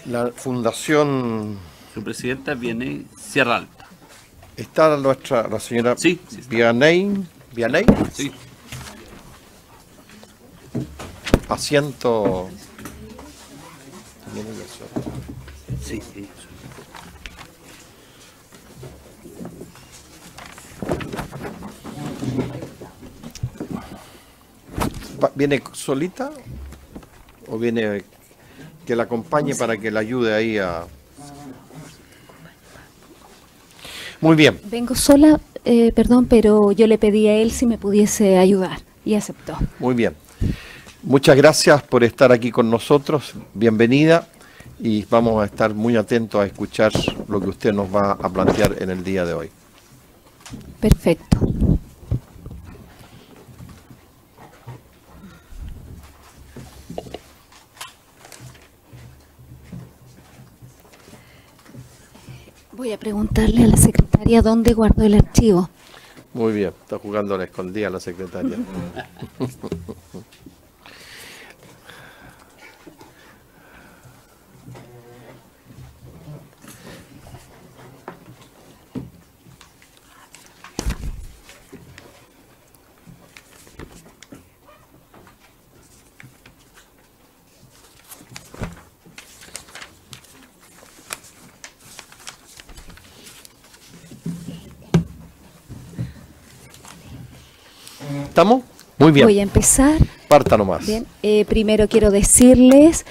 La fundación... Su presidenta viene Sierra Alta. ¿Está la señora Sí, sí está. Vianey? Sí. Asiento... Sí. ¿Viene solita? ¿O viene que la acompañe para que la ayude ahí a...? Muy bien. Vengo sola, perdón, pero yo le pedí a él si me pudiese ayudar y aceptó. Muy bien. Muchas gracias por estar aquí con nosotros. Bienvenida y vamos a estar muy atentos a escuchar lo que usted nos va a plantear en el día de hoy. Perfecto. Voy a preguntarle a la secretaria dónde guardó el archivo. Muy bien, está jugando a la escondida la secretaria. ¿Estamos? Muy bien. Voy a empezar. Parta nomás. Bien, primero quiero decirles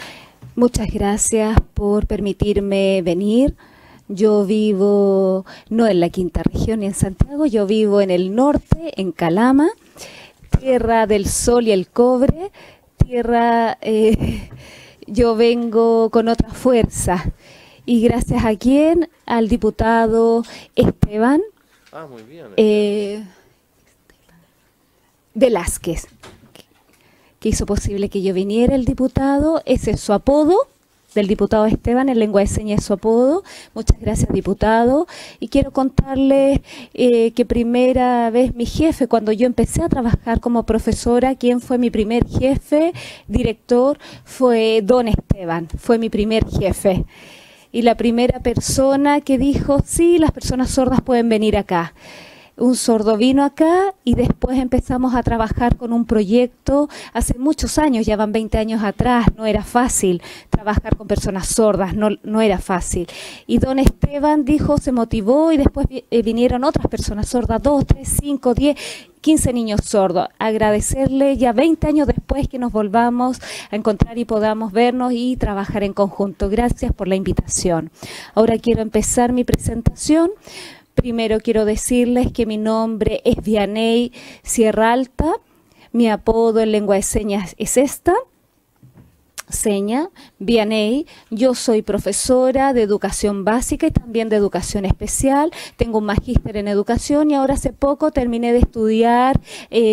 muchas gracias por permitirme venir. Yo vivo no en la quinta región ni en Santiago, yo vivo en el norte, en Calama, tierra del sol y el cobre, tierra, yo vengo con otra fuerza. Y gracias a quién, al diputado Esteban Muy bien. Velázquez, que hizo posible que yo viniera, el diputado. Ese es su apodo, del diputado Esteban, en lengua de señas es su apodo. Muchas gracias, diputado. Y quiero contarles que primera vez mi jefe, cuando yo empecé a trabajar como profesora, quien fue mi primer jefe, director, fue don Esteban, fue mi primer jefe. Y la primera persona que dijo, sí, las personas sordas pueden venir acá. Un sordo vino acá y después empezamos a trabajar con un proyecto hace muchos años, ya van 20 años atrás. No era fácil trabajar con personas sordas, no era fácil. Y don Esteban dijo, se motivó y después vinieron otras personas sordas, 2, 3, 5, 10, 15 niños sordos. Agradecerle ya 20 años después que nos volvamos a encontrar y podamos vernos y trabajar en conjunto. Gracias por la invitación. Ahora quiero empezar mi presentación. Primero quiero decirles que mi nombre es Vianey Sierra Alta, mi apodo en lengua de señas es esta, seña, Vianey. Yo soy profesora de educación básica y también de educación especial, tengo un magíster en educación y ahora hace poco terminé de estudiar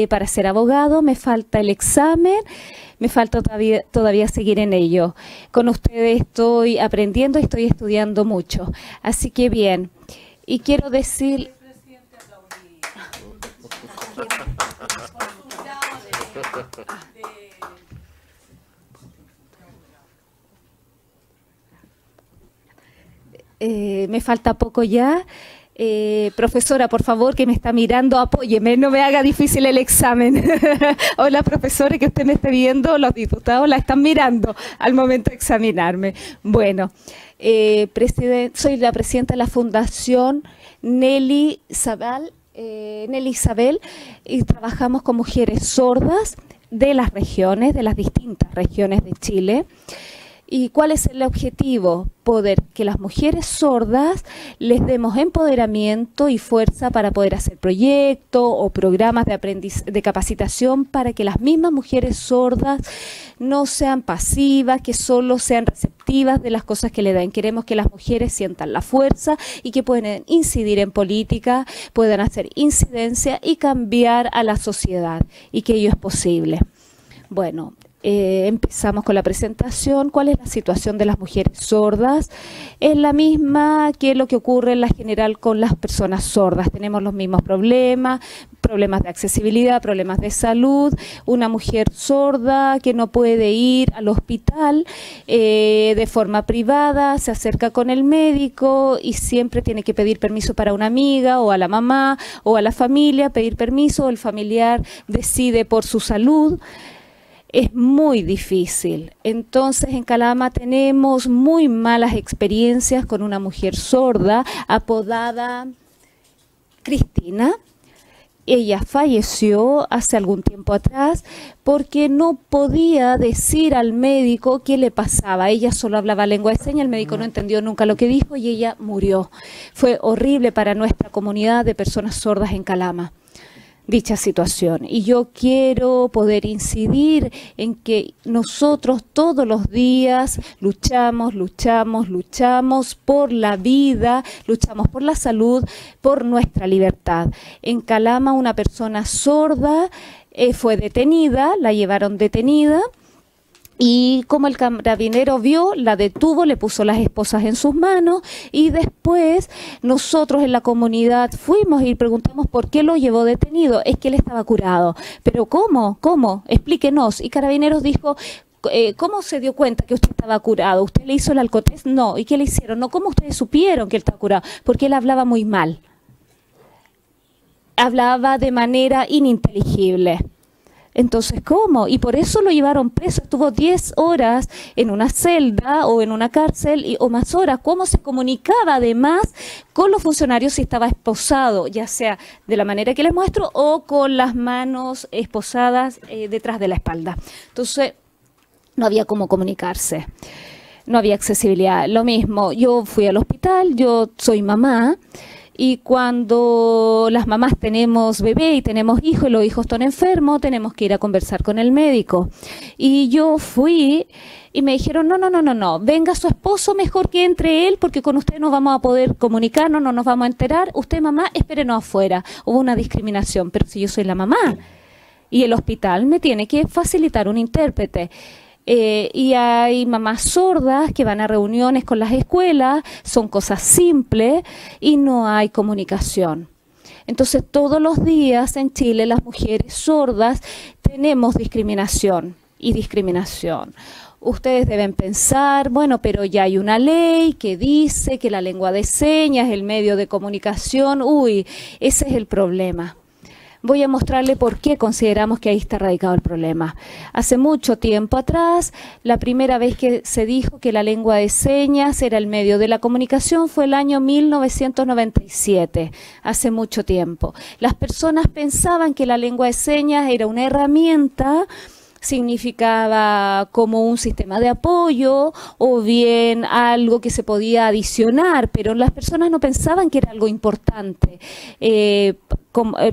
para ser abogado, me falta el examen. Me falta todavía seguir en ello. Con ustedes estoy aprendiendo y estoy estudiando mucho, así que bien. Y quiero decir... me falta poco ya. Profesora, por favor, que me está mirando, apóyeme, no me haga difícil el examen. Hola, profesora, que usted me esté viendo, los diputados la están mirando al momento de examinarme. Bueno, soy la presidenta de la Fundación Nelly Isabel, y trabajamos con mujeres sordas de las regiones, de las distintas regiones de Chile. ¿Y cuál es el objetivo? Poder que las mujeres sordas les demos empoderamiento y fuerza para poder hacer proyectos o programas de capacitación para que las mismas mujeres sordas no sean pasivas, que solo sean receptivas de las cosas que le dan. Queremos que las mujeres sientan la fuerza y que puedan incidir en política, puedan hacer incidencia y cambiar a la sociedad, y que ello es posible. Bueno, Empezamos con la presentación. ¿Cuál es la situación de las mujeres sordas? Es la misma que lo que ocurre en la general con las personas sordas. Tenemos los mismos problemas, problemas de accesibilidad, problemas de salud. Una mujer sorda que no puede ir al hospital de forma privada, se acerca con el médico y siempre tiene que pedir permiso para una amiga o a la mamá o a la familia, pedir permiso, el familiar decide por su salud. Es muy difícil. Entonces en Calama tenemos muy malas experiencias con una mujer sorda apodada Cristina. Ella falleció hace algún tiempo atrás porque no podía decir al médico qué le pasaba. Ella solo hablaba lengua de señas, el médico no entendió nunca lo que dijo y ella murió. Fue horrible para nuestra comunidad de personas sordas en Calama dicha situación. Y yo quiero poder incidir en que nosotros todos los días luchamos por la vida, luchamos por la salud, por nuestra libertad. En Calama una persona sorda fue detenida, la llevaron detenida. Y como el carabinero vio, la detuvo, le puso las esposas en sus manos y después nosotros en la comunidad fuimos y preguntamos por qué lo llevó detenido. Es que él estaba curado. ¿Pero cómo? ¿Cómo? Explíquenos. Y Carabineros dijo, ¿cómo se dio cuenta que usted estaba curado? ¿Usted le hizo el alcotés? No. ¿Y qué le hicieron? No. ¿Cómo ustedes supieron que él estaba curado? Porque él hablaba muy mal. Hablaba de manera ininteligible. Entonces, ¿cómo? Y por eso lo llevaron preso. Estuvo 10 horas en una celda o en una cárcel o más horas. ¿Cómo se comunicaba además con los funcionarios si estaba esposado, ya sea de la manera que les muestro o con las manos esposadas detrás de la espalda? Entonces, no había cómo comunicarse. No había accesibilidad. Lo mismo, yo fui al hospital, yo soy mamá. Y cuando las mamás tenemos bebé y tenemos hijos y los hijos están enfermos, tenemos que ir a conversar con el médico. Y yo fui y me dijeron, no, venga su esposo, mejor que entre él, porque con usted no vamos a poder comunicarnos, no nos vamos a enterar. Usted, mamá, espérenos afuera. Hubo una discriminación, pero si yo soy la mamá y el hospital me tiene que facilitar un intérprete. Y hay mamás sordas que van a reuniones con las escuelas, son cosas simples y no hay comunicación. Entonces todos los días en Chile las mujeres sordas tenemos discriminación y discriminación. Ustedes deben pensar, bueno, pero ya hay una ley que dice que la lengua de señas es el medio de comunicación. Uy, ese es el problema. Voy a mostrarle por qué consideramos que ahí está radicado el problema. Hace mucho tiempo atrás, la primera vez que se dijo que la lengua de señas era el medio de la comunicación fue el año 1997, hace mucho tiempo. Las personas pensaban que la lengua de señas era una herramienta, significaba como un sistema de apoyo o bien algo que se podía adicionar, pero las personas no pensaban que era algo importante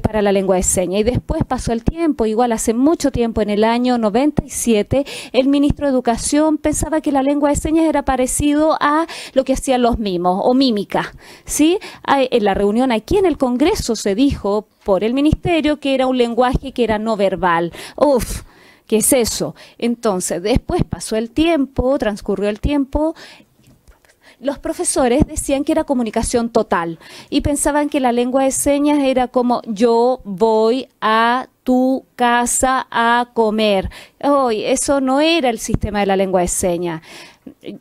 para la lengua de señas. Y después pasó el tiempo, igual hace mucho tiempo, en el año 97, el ministro de Educación pensaba que la lengua de señas era parecido a lo que hacían los mimos o mímica, ¿sí? En la reunión aquí en el Congreso se dijo por el ministerio que era un lenguaje que era no verbal. ¡Uf! ¿Qué es eso? Entonces, después pasó el tiempo, transcurrió el tiempo, los profesores decían que era comunicación total y pensaban que la lengua de señas era como yo voy a tu casa a comer. Eso no era el sistema de la lengua de señas.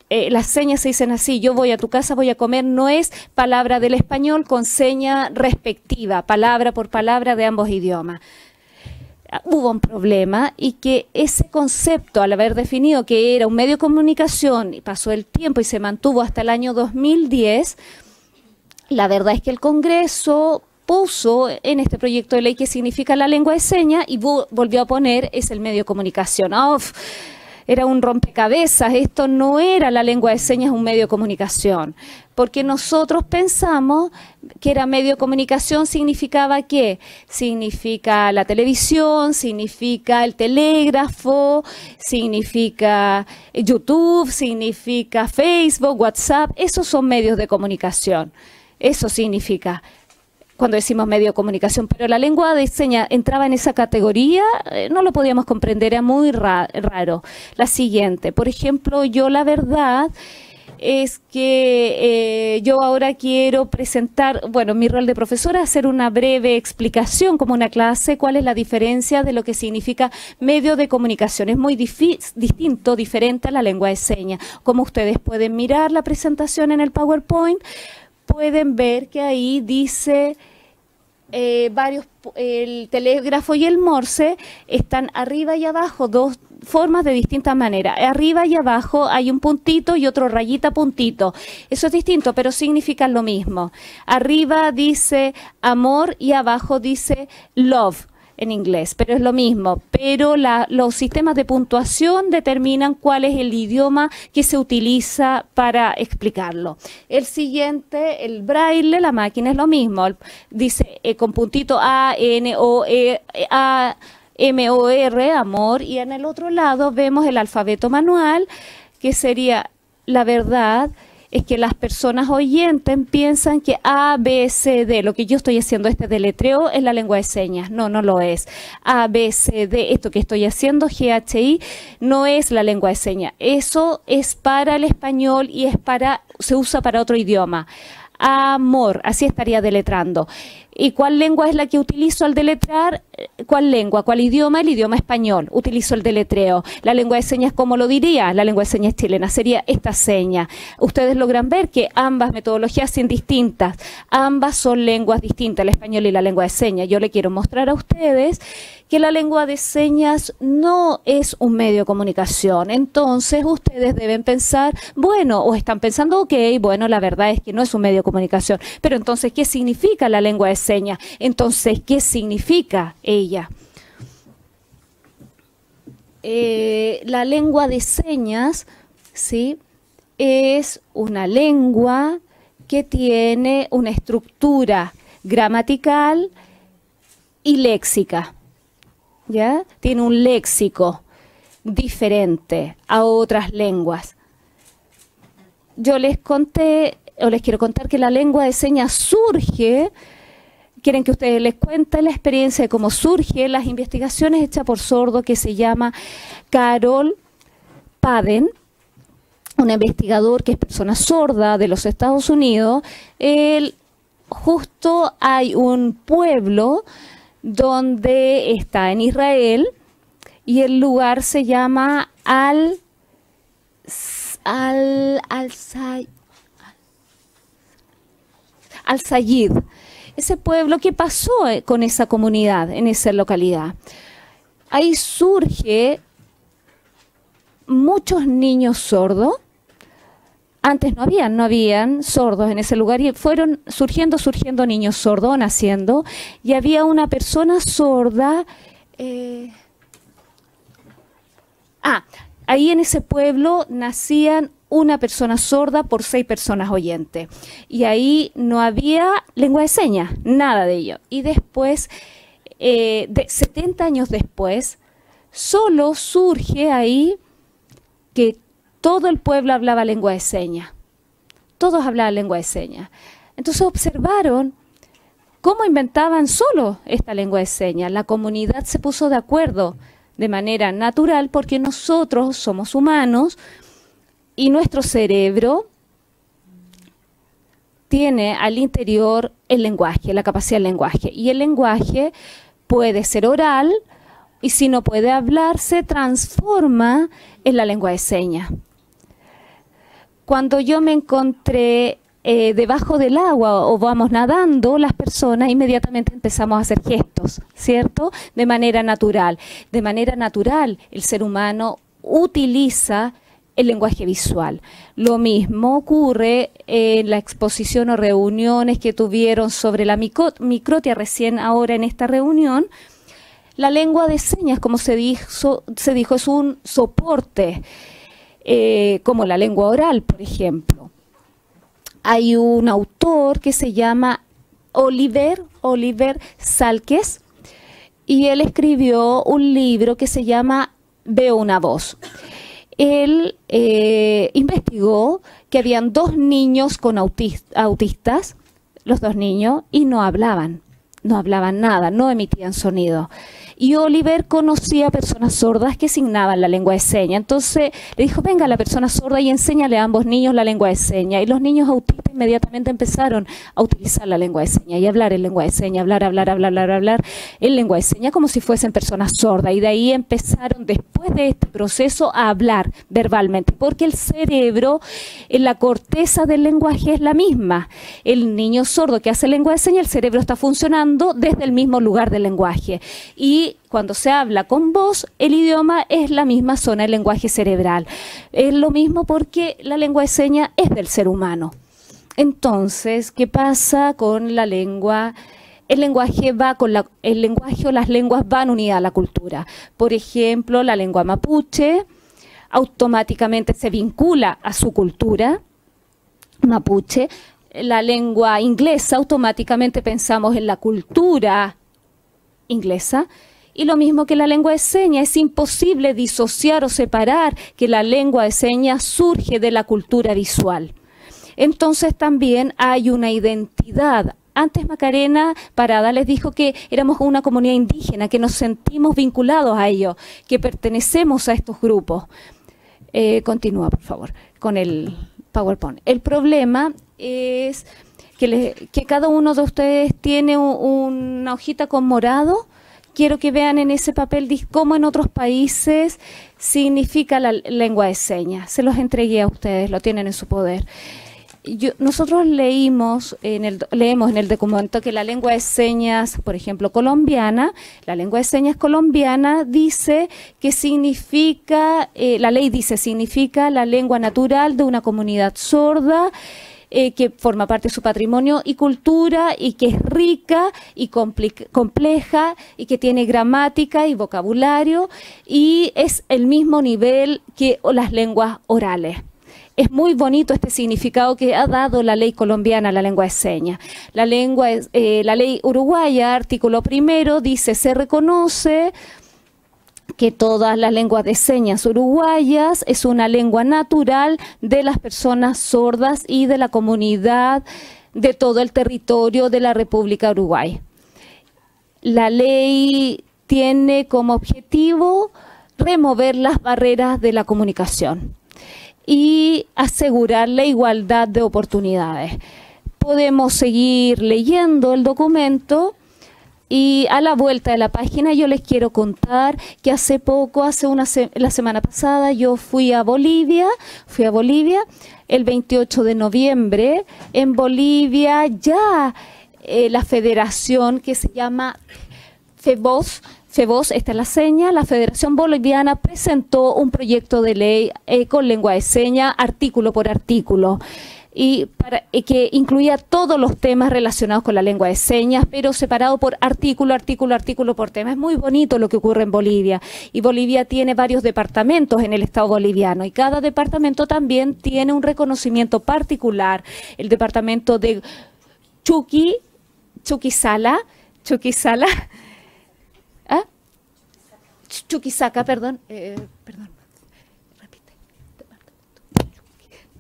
Las señas se dicen así, yo voy a tu casa, voy a comer, no es palabra del español con seña respectiva, palabra por palabra de ambos idiomas. Hubo un problema y que ese concepto, al haber definido que era un medio de comunicación, y pasó el tiempo y se mantuvo hasta el año 2010, la verdad es que el Congreso puso en este proyecto de ley qué significa la lengua de señas y volvió a poner es el medio de comunicación. Era un rompecabezas, esto no era la lengua de señas un medio de comunicación, porque nosotros pensamos que era medio de comunicación, significaba ¿qué? Significa la televisión, significa el telégrafo, significa YouTube, significa Facebook, WhatsApp, esos son medios de comunicación, eso significa. cuando decimos medio de comunicación, pero la lengua de señas entraba en esa categoría, no lo podíamos comprender, era muy raro. La siguiente, por ejemplo, yo la verdad es que yo ahora quiero presentar, bueno, mi rol de profesora es hacer una breve explicación como una clase, cuál es la diferencia de lo que significa medio de comunicación. Es muy distinto, diferente a la lengua de señas. Como ustedes pueden mirar la presentación en el PowerPoint, pueden ver que ahí dice el telégrafo y el morse están arriba y abajo, dos formas de distintas maneras. Arriba y abajo hay un puntito y otro rayita puntito. Eso es distinto, pero significan lo mismo. Arriba dice amor y abajo dice love en inglés, pero es lo mismo. Pero los sistemas de puntuación determinan cuál es el idioma que se utiliza para explicarlo. El siguiente, el braille, la máquina es lo mismo. Dice con puntito A, N, O, E, A, M, O, R, amor, y en el otro lado vemos el alfabeto manual, que sería, la verdad, es que las personas oyentes piensan que A, B, C, D, lo que yo estoy haciendo, este deletreo, es la lengua de señas. No, no lo es. A, B, C, D, esto que estoy haciendo, G, H, I, no es la lengua de señas. Eso es para el español y se usa para otro idioma. Amor, así estaría deletrando. ¿Y cuál lengua es la que utilizo al deletrear? ¿Cuál lengua? ¿Cuál idioma? El idioma español. Utilizo el deletreo. La lengua de señas, ¿cómo lo diría? La lengua de señas chilena sería esta seña. Ustedes logran ver que ambas metodologías son distintas. Ambas son lenguas distintas, el español y la lengua de señas. Yo le quiero mostrar a ustedes que la lengua de señas no es un medio de comunicación. Entonces, ustedes deben pensar, bueno, o están pensando, ok, bueno, la verdad es que no es un medio de comunicación. Pero entonces, ¿qué significa la lengua de señas? Entonces, ¿qué significa ella? La lengua de señas, ¿sí?, es una lengua que tiene una estructura gramatical y léxica. ¿Ya? Tiene un léxico diferente a otras lenguas. Yo les conté, o les quiero contar, que la lengua de señas surge. Quieren que ustedes les cuente la experiencia de cómo surge, las investigaciones hechas por sordo, que se llama Carol Paden, un investigador que es persona sorda de los Estados Unidos. Justo hay un pueblo donde está en Israel y el lugar se llama Al-Sayid. Ese pueblo, ¿qué pasó con esa comunidad en esa localidad? Ahí surge muchos niños sordos. Antes no habían sordos en ese lugar y fueron surgiendo niños sordos, naciendo, y había una persona sorda. Ahí en ese pueblo nacían una persona sorda por 6 personas oyentes. Y ahí no había lengua de señas, nada de ello. Y después, 70 años después, solo surge ahí que todo el pueblo hablaba lengua de señas. Todos hablaban lengua de señas. Entonces observaron cómo inventaban solo esta lengua de señas. La comunidad se puso de acuerdo de manera natural porque nosotros somos humanos y nuestro cerebro tiene al interior el lenguaje, la capacidad del lenguaje. Y el lenguaje puede ser oral y si no puede hablar se transforma en la lengua de señas. Cuando yo me encontré debajo del agua o vamos nadando, las personas inmediatamente empezamos a hacer gestos, ¿cierto? De manera natural. De manera natural, el ser humano utiliza el lenguaje visual. Lo mismo ocurre en la exposición o reuniones que tuvieron sobre la microtia recién ahora en esta reunión. La lengua de señas, como se dijo, es un soporte, como la lengua oral, por ejemplo. Hay un autor que se llama Oliver Salkes, y él escribió un libro que se llama Veo una voz. Él investigó que habían 2 niños con autistas, los dos niños, y no hablaban nada, no emitían sonido. Y Oliver conocía a personas sordas que signaban la lengua de señas. Entonces le dijo, venga la persona sorda y enséñale a ambos niños la lengua de señas. Y los niños autistas inmediatamente empezaron a utilizar la lengua de señas y hablar en lengua de señas, hablar en lengua de señas como si fuesen personas sordas. Y de ahí empezaron, después de este proceso, a hablar verbalmente, porque el cerebro, en la corteza del lenguaje es la misma. El niño sordo que hace lengua de señas, el cerebro está funcionando desde el mismo lugar del lenguaje. Y cuando se habla con voz, el idioma es la misma zona del lenguaje cerebral. Es lo mismo porque la lengua de señas es del ser humano. Entonces, ¿qué pasa con la lengua? El lenguaje o las lenguas van unidas a la cultura. Por ejemplo, la lengua mapuche automáticamente se vincula a su cultura mapuche. La lengua inglesa, automáticamente pensamos en la cultura inglesa. Y lo mismo que la lengua de señas, es imposible disociar o separar que la lengua de señas surge de la cultura visual. Entonces también hay una identidad. Antes Macarena Parada les dijo que éramos una comunidad indígena, que nos sentimos vinculados a ellos, que pertenecemos a estos grupos. Continúa, por favor, con el PowerPoint. El problema es que cada uno de ustedes tiene una hojita con morado. Quiero que vean en ese papel cómo en otros países significa la lengua de señas. Se los entregué a ustedes, lo tienen en su poder. Nosotros leemos en el documento que la lengua de señas, por ejemplo, colombiana, la lengua de señas colombiana dice que significa, la ley dice, significa la lengua natural de una comunidad sorda, que forma parte de su patrimonio y cultura, y que es rica y compleja, y que tiene gramática y vocabulario, y es el mismo nivel que las lenguas orales. Es muy bonito este significado que ha dado la ley colombiana a la lengua de señas. La ley uruguaya, artículo 1, dice, se reconoce que todas las lenguas de señas uruguayas es una lengua natural de las personas sordas y de la comunidad de todo el territorio de la República de Uruguay. La ley tiene como objetivo remover las barreras de la comunicación y asegurar la igualdad de oportunidades. Podemos seguir leyendo el documento. Y a la vuelta de la página yo les quiero contar que hace poco, la semana pasada, yo fui a Bolivia el 28 de noviembre. En Bolivia ya la federación que se llama FEBOS, esta es la seña, la Federación Boliviana presentó un proyecto de ley con lengua de señas, artículo por artículo. Y que incluía todos los temas relacionados con la lengua de señas, pero separado por artículo por tema. Es muy bonito lo que ocurre en Bolivia. Y Bolivia tiene varios departamentos en el Estado boliviano, y cada departamento también tiene un reconocimiento particular. El departamento de Chuquisaca,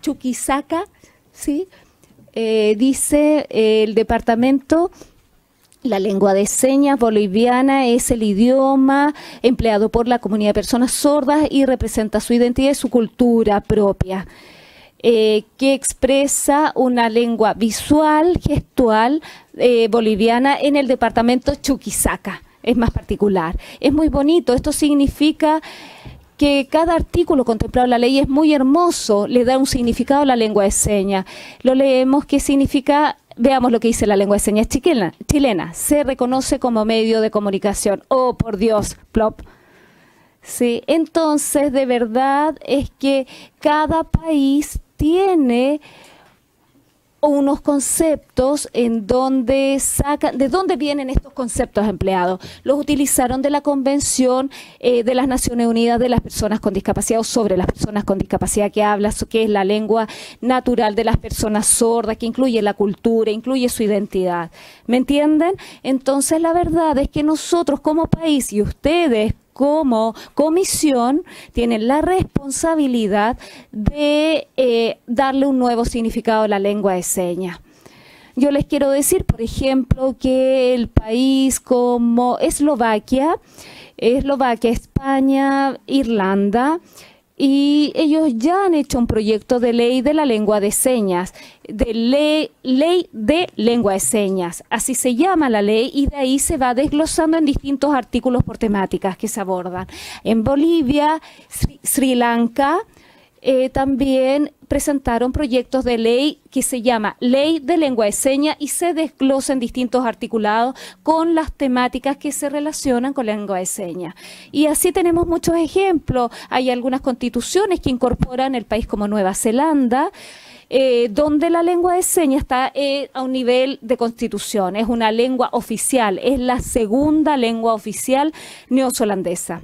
Chuquisaca, ¿sí? Dice el departamento, la lengua de señas boliviana es el idioma empleado por la comunidad de personas sordas y representa su identidad y su cultura propia, que expresa una lengua visual, gestual boliviana en el departamento Chuquisaca. Es más particular. Es muy bonito. Esto significa que cada artículo contemplado en la ley es muy hermoso, le da un significado a la lengua de señas. Lo leemos, ¿qué significa? Veamos lo que dice la lengua de señas chilena. Se reconoce como medio de comunicación. ¡Oh, por Dios! Plop. Sí, entonces, de verdad es que cada país tiene unos conceptos en donde sacan, ¿de dónde vienen estos conceptos empleados? Los utilizaron de la Convención de las Naciones Unidas de las Personas con Discapacidad, o sobre las personas con discapacidad, que habla, que es la lengua natural de las personas sordas, que incluye la cultura, incluye su identidad. ¿Me entienden? Entonces la verdad es que nosotros como país y ustedes como comisión tienen la responsabilidad de darle un nuevo significado a la lengua de señas. Yo les quiero decir, por ejemplo, que el país como Eslovaquia, España, Irlanda, y ellos ya han hecho un proyecto de ley de la lengua de señas, de ley de lengua de señas. Así se llama la ley y de ahí se va desglosando en distintos artículos por temáticas que se abordan. En Bolivia, Sri Lanka, también presentaron proyectos de ley que se llama Ley de Lengua de Señas y se desglosa en distintos articulados con las temáticas que se relacionan con la lengua de señas. Y así tenemos muchos ejemplos. Hay algunas constituciones que incorporan el país como Nueva Zelanda, donde la lengua de señas está a un nivel de constitución, es una lengua oficial, es la segunda lengua oficial neozelandesa.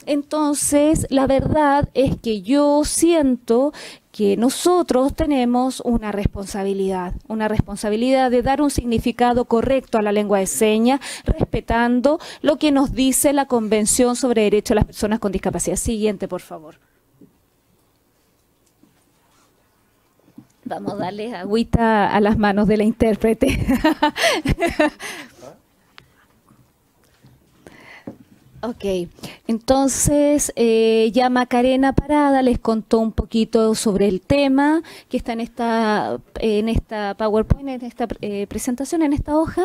Entonces, la verdad es que yo siento que nosotros tenemos una responsabilidad de dar un significado correcto a la lengua de señas, respetando lo que nos dice la Convención sobre Derechos de las Personas con Discapacidad. Siguiente, por favor. Vamos a darle agüita a las manos de la intérprete. Ok, entonces ya Macarena Parada les contó un poquito sobre el tema que está en esta PowerPoint, en esta presentación, en esta hoja,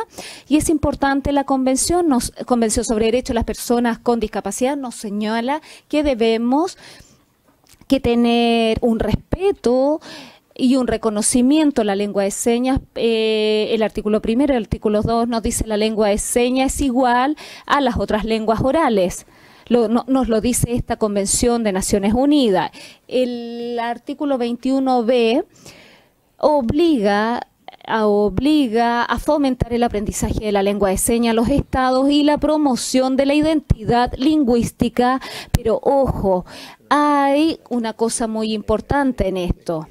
y es importante la Convención sobre Derechos de las Personas con Discapacidad nos señala que debemos que tener un respeto y un reconocimiento a la lengua de señas. El artículo 1 y el artículo 2 nos dice la lengua de señas es igual a las otras lenguas orales. Nos lo dice esta Convención de Naciones Unidas. El artículo 21b obliga a fomentar el aprendizaje de la lengua de señas a los estados y la promoción de la identidad lingüística, pero ojo, hay una cosa muy importante en esto.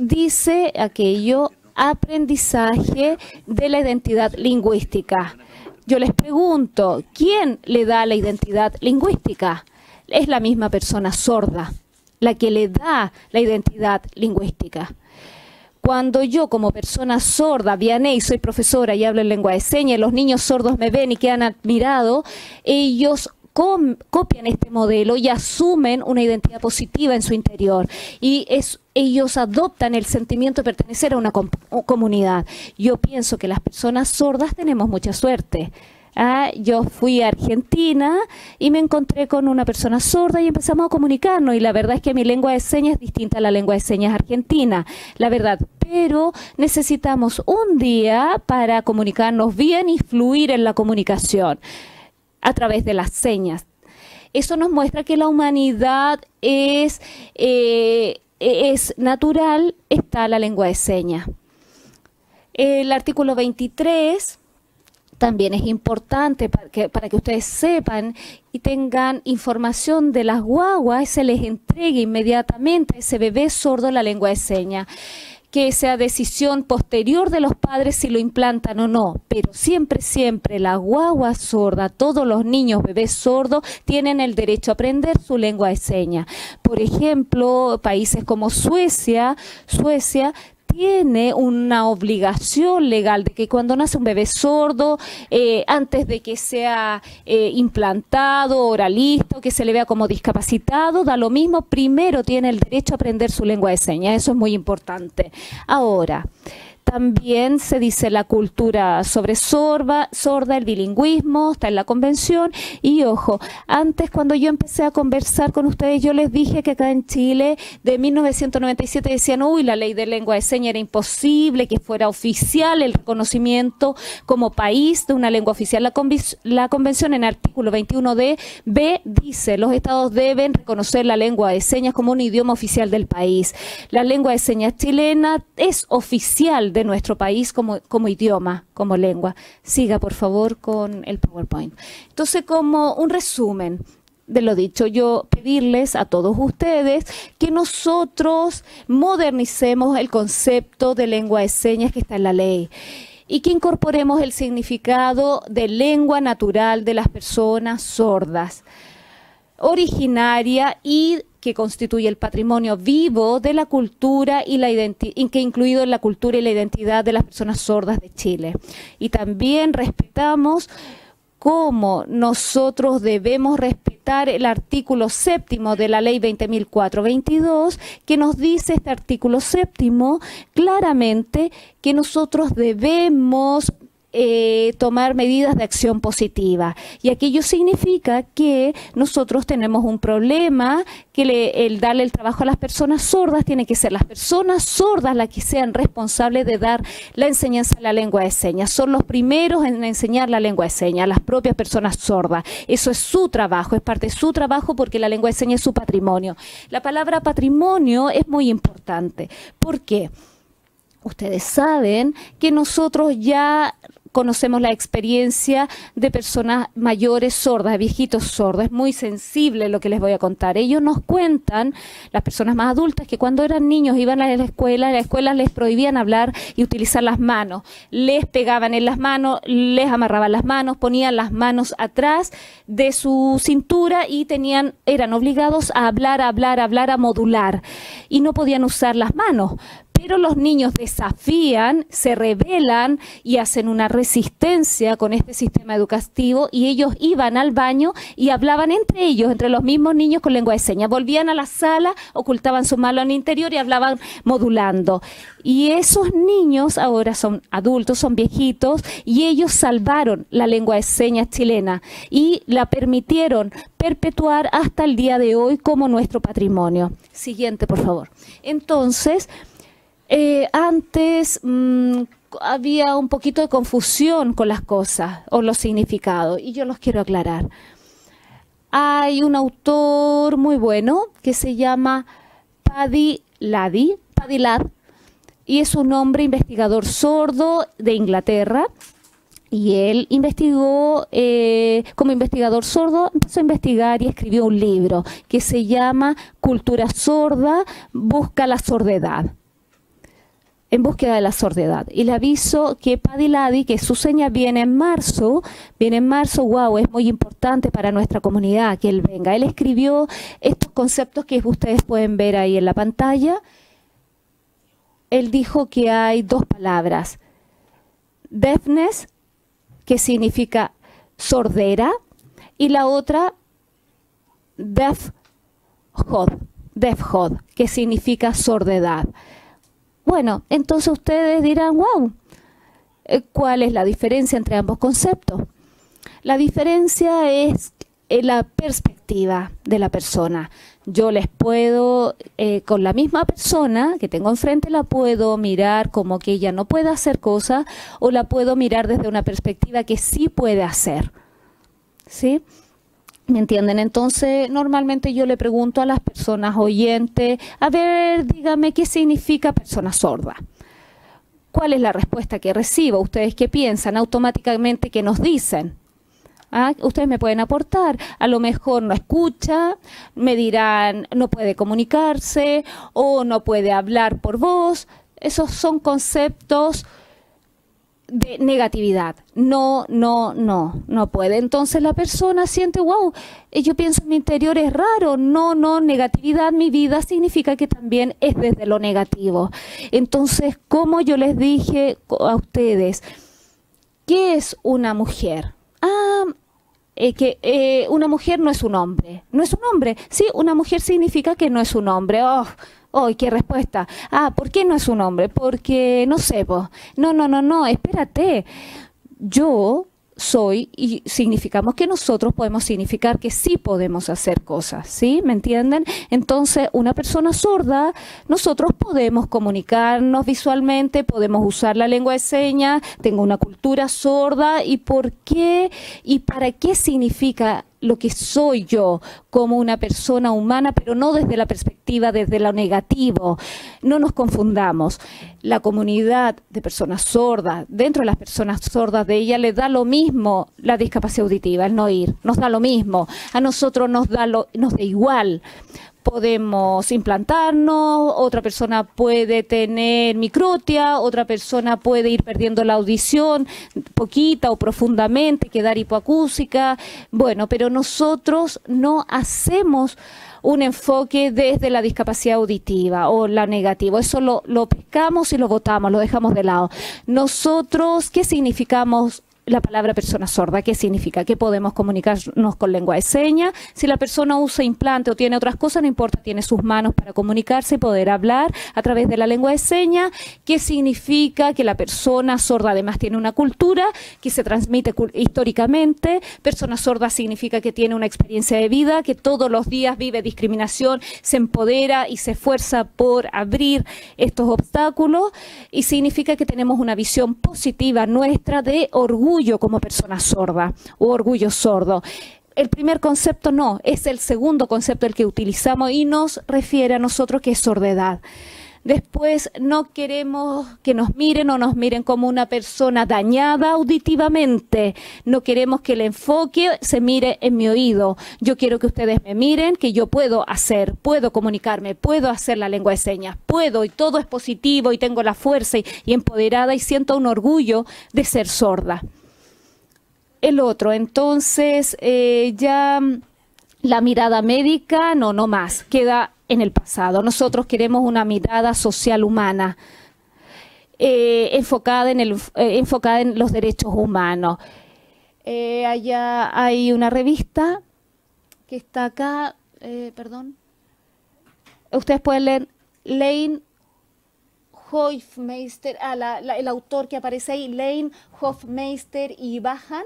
Dice aquello, aprendizaje de la identidad lingüística. Yo les pregunto, ¿quién le da la identidad lingüística? Es la misma persona sorda, la que le da la identidad lingüística. Cuando yo como persona sorda, Vianey, soy profesora y hablo en lengua de señas, los niños sordos me ven y quedan admirados, ellos copian este modelo y asumen una identidad positiva en su interior y ellos adoptan el sentimiento de pertenecer a una comunidad. Yo pienso que las personas sordas tenemos mucha suerte. Yo fui a Argentina y me encontré con una persona sorda y empezamos a comunicarnos, y la verdad es que mi lengua de señas es distinta a la lengua de señas argentina, la verdad, pero necesitamos un día para comunicarnos bien y fluir en la comunicación a través de las señas. Eso nos muestra que la humanidad es natural, está la lengua de señas. El artículo 23 también es importante para que ustedes sepan y tengan información de las guaguas, se les entregue inmediatamente a ese bebé sordo la lengua de señas. Que sea decisión posterior de los padres si lo implantan o no, pero siempre, siempre la guagua sorda, todos los niños, bebés sordos, tienen el derecho a aprender su lengua de señas. Por ejemplo, países como Suecia tiene una obligación legal de que cuando nace un bebé sordo, antes de que sea implantado, oralista, que se le vea como discapacitado, da lo mismo, primero tiene el derecho a aprender su lengua de señas. Eso es muy importante. Ahora, también se dice la cultura sobre sorda, el bilingüismo, está en la Convención. Y ojo, antes cuando yo empecé a conversar con ustedes, yo les dije que acá en Chile, de 1997, decían, uy, la ley de lengua de señas era imposible que fuera oficial el reconocimiento como país de una lengua oficial. La Convención en el artículo 21b dice, los estados deben reconocer la lengua de señas como un idioma oficial del país. La lengua de señas chilena es oficial de nuestro país como idioma, como lengua. Siga, por favor, con el PowerPoint. Entonces, como un resumen de lo dicho, yo pedirles a todos ustedes que nosotros modernicemos el concepto de lengua de señas que está en la ley y que incorporemos el significado de lengua natural de las personas sordas, originaria y que constituye el patrimonio vivo de la cultura y que incluido en la cultura y la identidad de las personas sordas de Chile. Y también respetamos cómo nosotros debemos respetar el artículo 7º de la ley 20.422, que nos dice este artículo 7º claramente que nosotros debemos tomar medidas de acción positiva. Y aquello significa que nosotros tenemos un problema, que el darle el trabajo a las personas sordas tiene que ser las personas sordas las que sean responsables de dar la enseñanza de la lengua de señas. Son los primeros en enseñar la lengua de señas, las propias personas sordas. Eso es su trabajo, es parte de su trabajo porque la lengua de señas es su patrimonio. La palabra patrimonio es muy importante. ¿Por qué? Ustedes saben que nosotros ya conocemos la experiencia de personas mayores sordas, de viejitos sordos. Es muy sensible lo que les voy a contar. Ellos nos cuentan, las personas más adultas, que cuando eran niños iban a la escuela, en la escuela les prohibían hablar y utilizar las manos. Les pegaban en las manos, les amarraban las manos, ponían las manos atrás de su cintura y eran obligados a hablar, a modular. Y no podían usar las manos. Pero los niños desafían, se rebelan y hacen una resistencia con este sistema educativo y ellos iban al baño y hablaban entre ellos, entre los mismos niños con lengua de señas. Volvían a la sala, ocultaban su mano en el interior y hablaban modulando. Y esos niños ahora son adultos, son viejitos y ellos salvaron la lengua de señas chilena y la permitieron perpetuar hasta el día de hoy como nuestro patrimonio. Siguiente, por favor. Entonces, antes había un poquito de confusión con las cosas o los significados y yo los quiero aclarar. Hay un autor muy bueno que se llama Paddy Ladd y es un hombre investigador sordo de Inglaterra. Y él investigó, como investigador sordo, empezó a investigar y escribió un libro que se llama Cultura sorda, busca la sordidad. En búsqueda de la sordidad. Y le aviso que Paddy Ladd, que su seña viene en marzo, wow, es muy importante para nuestra comunidad que él venga. Él escribió estos conceptos que ustedes pueden ver ahí en la pantalla. Él dijo que hay dos palabras. Deafness, que significa sordera, y la otra, deafhod, que significa sordidad. Bueno, entonces ustedes dirán, wow, ¿cuál es la diferencia entre ambos conceptos? La diferencia es en la perspectiva de la persona. Yo les puedo, con la misma persona que tengo enfrente, la puedo mirar como que ella no puede hacer cosas o la puedo mirar desde una perspectiva que sí puede hacer. ¿Sí? ¿Me entienden? Entonces, normalmente yo le pregunto a las personas oyentes, a ver, dígame, ¿qué significa persona sorda? ¿Cuál es la respuesta que recibo? ¿Ustedes qué piensan? Automáticamente, ¿qué nos dicen? ¿Ah? Ustedes me pueden aportar. A lo mejor no escucha, me dirán, no puede comunicarse o no puede hablar por voz. Esos son conceptos de negatividad. No puede. Entonces la persona siente, wow, yo pienso en mi interior es raro. No, negatividad, mi vida significa que también es desde lo negativo. Entonces, como yo les dije a ustedes, ¿qué es una mujer? Una mujer no es un hombre. No es un hombre. Sí, una mujer significa que no es un hombre. ¡Oh, qué respuesta! ¿Por qué no es un hombre? Porque, no sé, no, espérate. Yo soy, y significamos que nosotros podemos significar que sí podemos hacer cosas, ¿sí? ¿Me entienden? Entonces, una persona sorda, nosotros podemos comunicarnos visualmente, podemos usar la lengua de señas, tengo una cultura sorda, ¿y por qué? ¿Y para qué significa lo que soy yo como una persona humana, pero no desde la perspectiva, desde lo negativo? No nos confundamos. La comunidad de personas sordas, dentro de las personas sordas de ella, le da lo mismo la discapacidad auditiva, el no oír, nos da lo mismo. A nosotros nos da igual, podemos implantarnos, otra persona puede tener microtia, otra persona puede ir perdiendo la audición poquita o profundamente, quedar hipoacúsica. Bueno, pero nosotros no hacemos un enfoque desde la discapacidad auditiva o la negativa. Eso lo pescamos y lo botamos, lo dejamos de lado. Nosotros, ¿qué significamos? La palabra persona sorda, ¿qué significa? Que podemos comunicarnos con lengua de señas. Si la persona usa implante o tiene otras cosas, no importa, tiene sus manos para comunicarse y poder hablar a través de la lengua de señas. ¿Qué significa? Que la persona sorda además tiene una cultura que se transmite históricamente. Persona sorda significa que tiene una experiencia de vida, que todos los días vive discriminación, se empodera y se esfuerza por abrir estos obstáculos. Y significa que tenemos una visión positiva nuestra de orgullo como persona sorda o orgullo sordo. El primer concepto no, es el segundo concepto el que utilizamos y nos refiere a nosotros, que es sordedad. Después, no queremos que nos miren o nos miren como una persona dañada auditivamente. No queremos que el enfoque se mire en mi oído. Yo quiero que ustedes me miren, que yo puedo comunicarme, puedo hacer la lengua de señas, puedo, y todo es positivo y tengo la fuerza y empoderada y siento un orgullo de ser sorda. El otro, entonces, ya la mirada médica, no más, queda en el pasado. Nosotros queremos una mirada social humana, enfocada en los derechos humanos. Allá hay una revista que está acá, perdón. Ustedes pueden leer Lane Hofmeister, el autor que aparece ahí, Lane Hofmeister y Bajan.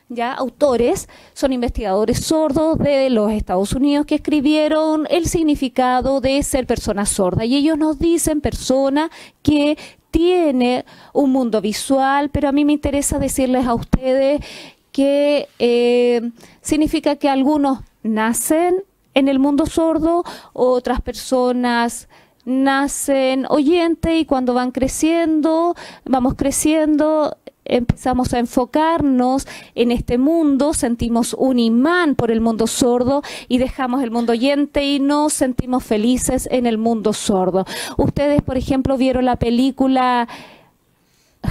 Ya, autores, son investigadores sordos de los Estados Unidos que escribieron el significado de ser persona sorda. Y ellos nos dicen persona que tiene un mundo visual, pero a mí me interesa decirles a ustedes que significa que algunos nacen en el mundo sordo, otras personas nacen oyentes y cuando vamos creciendo, empezamos a enfocarnos en este mundo, sentimos un imán por el mundo sordo y dejamos el mundo oyente y nos sentimos felices en el mundo sordo. Ustedes, por ejemplo, vieron la película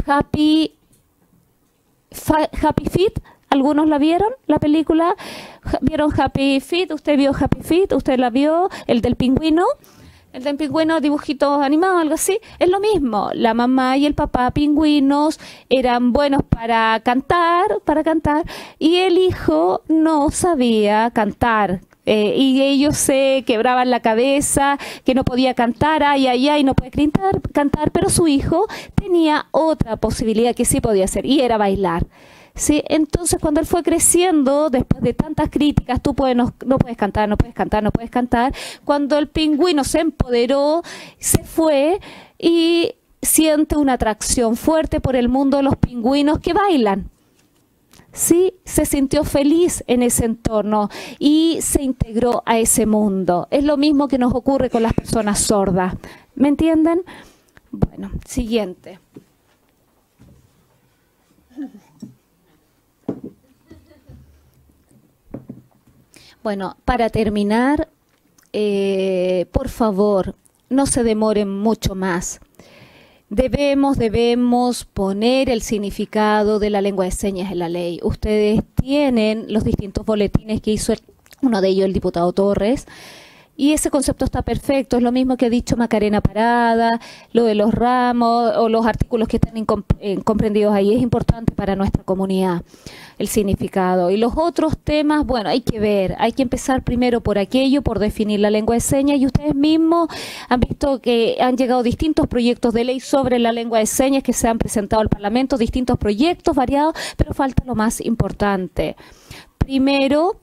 Happy Feet. ¿Algunos la vieron, la película? ¿Vieron Happy Feet? ¿Usted vio Happy Feet? ¿Usted la vio? El del pingüino. El del pingüino, dibujitos animados, algo así. Es lo mismo. La mamá y el papá pingüinos eran buenos para cantar, y el hijo no sabía cantar. Y ellos se quebraban la cabeza, que no podía cantar, ay, no puede cantar, pero su hijo tenía otra posibilidad que sí podía hacer, y era bailar. ¿Sí? Entonces, cuando él fue creciendo, después de tantas críticas, no puedes cantar, cuando el pingüino se empoderó, se fue y siente una atracción fuerte por el mundo de los pingüinos que bailan. Sí, se sintió feliz en ese entorno y se integró a ese mundo. Es lo mismo que nos ocurre con las personas sordas. ¿Me entienden? Bueno, siguiente. Bueno, para terminar, por favor, no se demoren mucho más. Debemos poner el significado de la lengua de señas en la ley. Ustedes tienen los distintos boletines que hizo uno de ellos el diputado Torres. Y ese concepto está perfecto, es lo mismo que ha dicho Macarena Parada, lo de los ramos o los artículos que están comprendidos ahí. Es importante para nuestra comunidad el significado. Y los otros temas, bueno, hay que ver, hay que empezar primero por aquello, por definir la lengua de señas. Y ustedes mismos han visto que han llegado distintos proyectos de ley sobre la lengua de señas que se han presentado al Parlamento, distintos proyectos variados, pero falta lo más importante. Primero,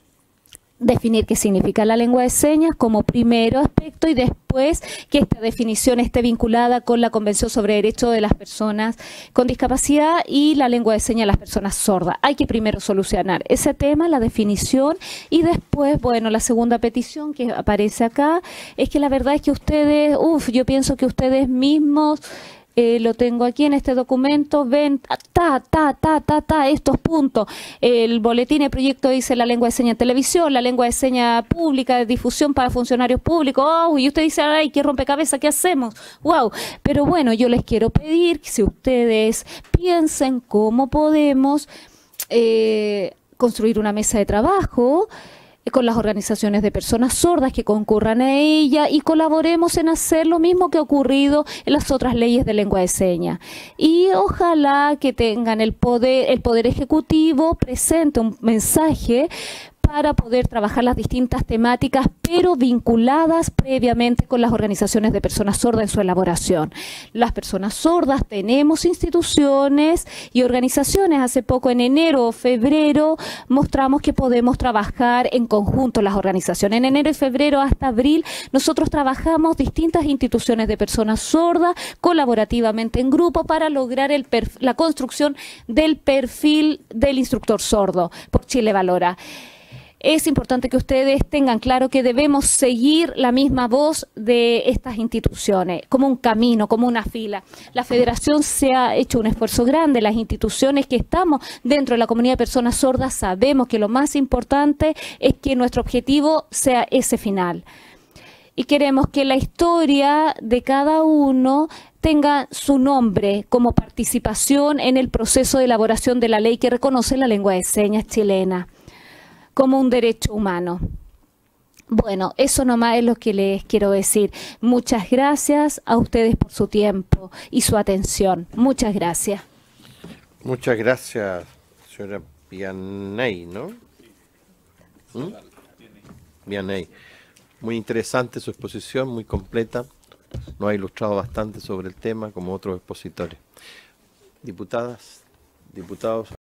definir qué significa la lengua de señas como primero aspecto y después que esta definición esté vinculada con la Convención sobre Derechos de las Personas con Discapacidad y la lengua de señas de las personas sordas. Hay que primero solucionar ese tema, la definición, y después, bueno, la segunda petición que aparece acá es que la verdad es que ustedes, yo pienso que ustedes mismos lo tengo aquí en este documento, ven, estos puntos. El boletín de proyecto dice la lengua de señas en televisión, la lengua de señas pública de difusión para funcionarios públicos. Oh, y usted dice, ay, qué rompecabezas, ¿qué hacemos? Wow. Pero bueno, yo les quiero pedir que si ustedes piensen cómo podemos construir una mesa de trabajo con las organizaciones de personas sordas que concurran a ella y colaboremos en hacer lo mismo que ha ocurrido en las otras leyes de lengua de señas. Y ojalá que tengan el poder ejecutivo presente un mensaje para poder trabajar las distintas temáticas, pero vinculadas previamente con las organizaciones de personas sordas en su elaboración. Las personas sordas tenemos instituciones y organizaciones. Hace poco, en enero o febrero, mostramos que podemos trabajar en conjunto las organizaciones. En enero y febrero hasta abril, nosotros trabajamos distintas instituciones de personas sordas colaborativamente en grupo para lograr la construcción del perfil del instructor sordo por Chile Valora. Es importante que ustedes tengan claro que debemos seguir la misma voz de estas instituciones, como un camino, como una fila. La Federación se ha hecho un esfuerzo grande, las instituciones que estamos dentro de la comunidad de personas sordas sabemos que lo más importante es que nuestro objetivo sea ese final. Y queremos que la historia de cada uno tenga su nombre como participación en el proceso de elaboración de la ley que reconoce la lengua de señas chilena como un derecho humano. Bueno, eso nomás es lo que les quiero decir. Muchas gracias a ustedes por su tiempo y su atención. Muchas gracias. Muchas gracias, señora Vianney, ¿no? Vianney. Muy interesante su exposición, muy completa. Nos ha ilustrado bastante sobre el tema, como otros expositores. Diputadas, diputados.